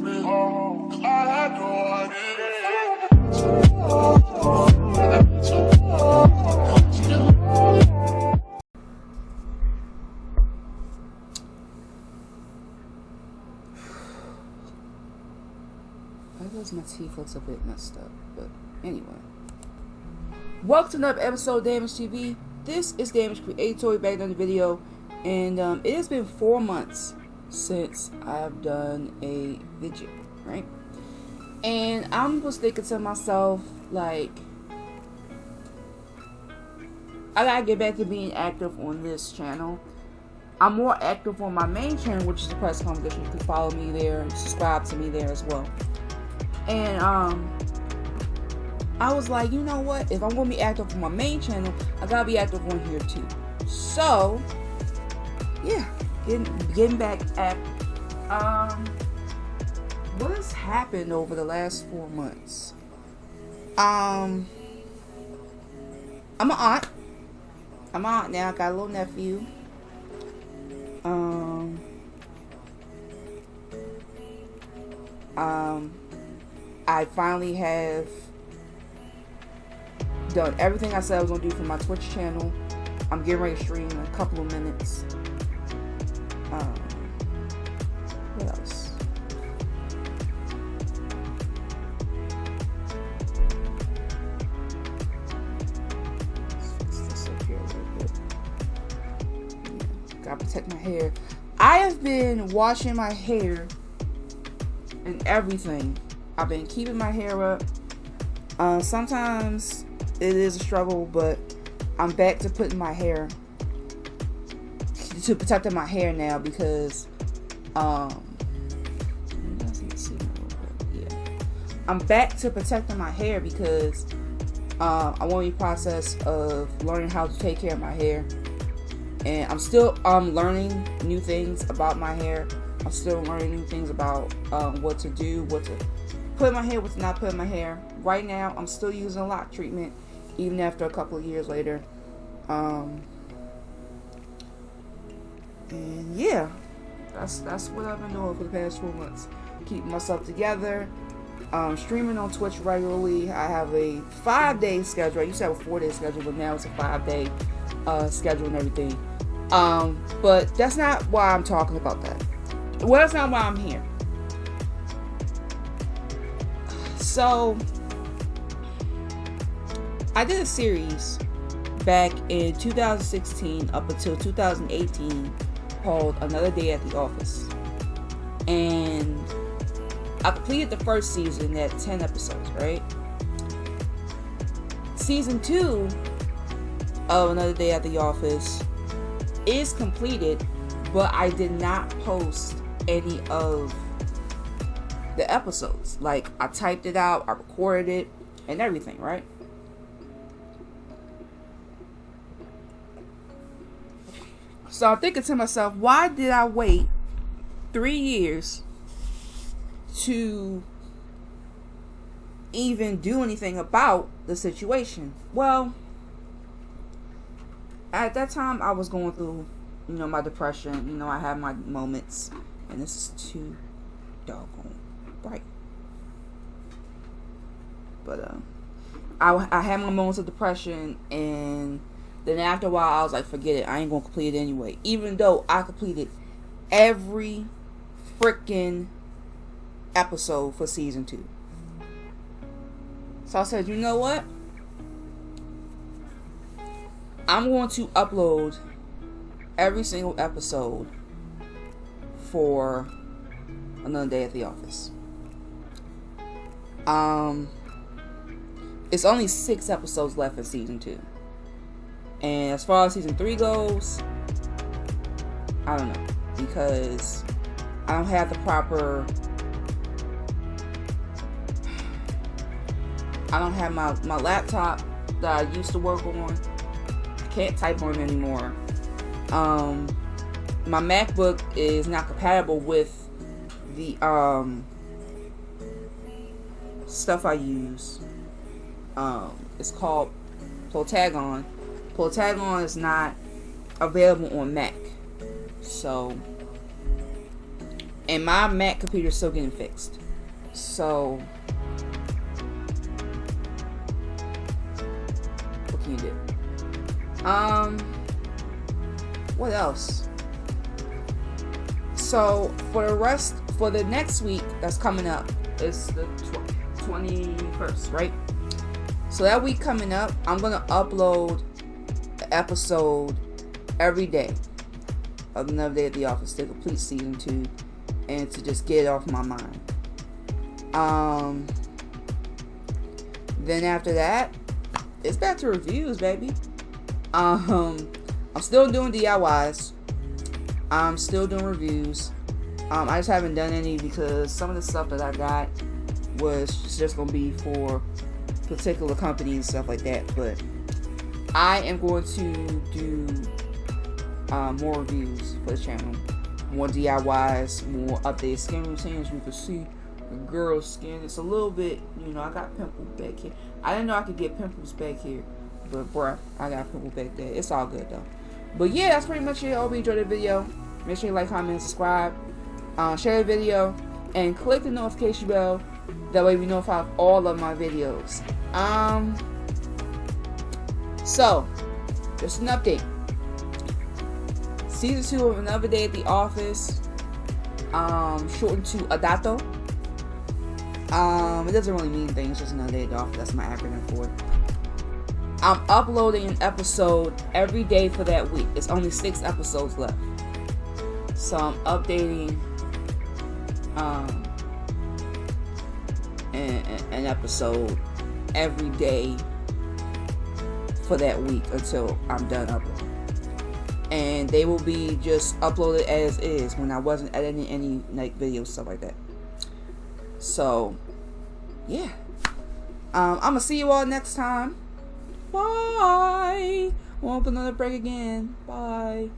My teeth looks a bit messed up, but anyway. Welcome to another episode of Damage TV. This is Damage Creatory back on the video, and it has been 4 months since I've done a video, right? And I was thinking to myself, like, I gotta get back to being active on this channel. I'm more active on my main channel, which is Depressed Composition. You can follow me there and subscribe to me there as well. And I was like, you know what? If I'm gonna be active on my main channel, I gotta be active on here too. So, yeah, getting back at what has happened over the last 4 months. I'm an aunt. I'm an aunt now. I got a little nephew. I finally have done everything I said I was going to do for my Twitch channel. I'm getting ready to stream in a couple of minutes. What else? Let's fix this up here a little bit. Yeah, gotta protect my hair. I have been washing my hair and everything. I've been keeping my hair up. Sometimes it is a struggle, but I'm back to putting my hair, to protecting my hair now because, I'm back to protecting my hair because, I'm in the process of learning how to take care of my hair. And I'm still, learning new things about my hair. I'm still learning new things about, what to do, what to put in my hair, what to not put in my hair. Right now, I'm still using a lock treatment, even after a couple of years later. And yeah, that's what I've been doing for the past 4 months. Keeping myself together, streaming on Twitch regularly. I have a 5-day schedule. I used to have a 4-day schedule, but now it's a 5-day schedule and everything. But that's not why I'm talking about that. Well, that's not why I'm here. So, I did a series back in 2016 up until 2018 called Another Day at the Office. And I completed the first season at 10 episodes, right? Season 2 of Another Day at the Office is completed, but I did not post any of the episodes. Like, I typed it out, I recorded it, and everything, right? So I'm thinking to myself, why did I wait 3 years to even do anything about the situation? Well, at that time I was going through, my depression. I had my moments, and this is too doggone bright. But I had my moments of depression, and then after a while I was like, forget it, I ain't gonna complete it anyway, even though I completed every freaking episode for season 2. So I said, you know what, I'm going to upload every single episode for Another Day at the Office. It's only 6 episodes left in season 2. And as far as season 3 goes, I don't know, because I don't have the proper, I don't have my laptop that I used to work on. I can't type on it anymore. My MacBook is not compatible with the stuff I use. It's called Protagon. Protagon is not available on Mac. So And my Mac computer is still getting fixed. So what can you do? What else? So for the next week that's coming up, it's the 21st, right? So that week coming up, I'm gonna upload an episode every day of Another Day at the Office, the complete season 2, and to just get it off my mind. Then after that, it's back to reviews, baby. I'm still doing DIYs. I'm still doing reviews. I just haven't done any because some of the stuff that I got was just gonna be for particular companies and stuff like that. But I am going to do more reviews for the channel, more DIYs, more updated skin routines. You can see the girl's skin. It's a little bit, you know, I got pimples back here. I didn't know I could get pimples back here, but bruh, I got pimples back there. It's all good though. But yeah, that's pretty much it. I hope you enjoyed the video. Make sure you like, comment, and subscribe. Share the video and click the notification bell. That way we notify of all of my videos. So just an update. Season 2 of Another Day at the Office, shortened to ADATO. It doesn't really mean things, just Another Day at the Office. That's my acronym for it. I'm uploading an episode every day for that week. It's only 6 episodes left. So I'm updating an episode every day for that week until I'm done uploading. And they will be just uploaded as is when I wasn't editing any like videos, stuff like that. So yeah, I'm gonna see you all next time. Bye. Won't open another break again. Bye.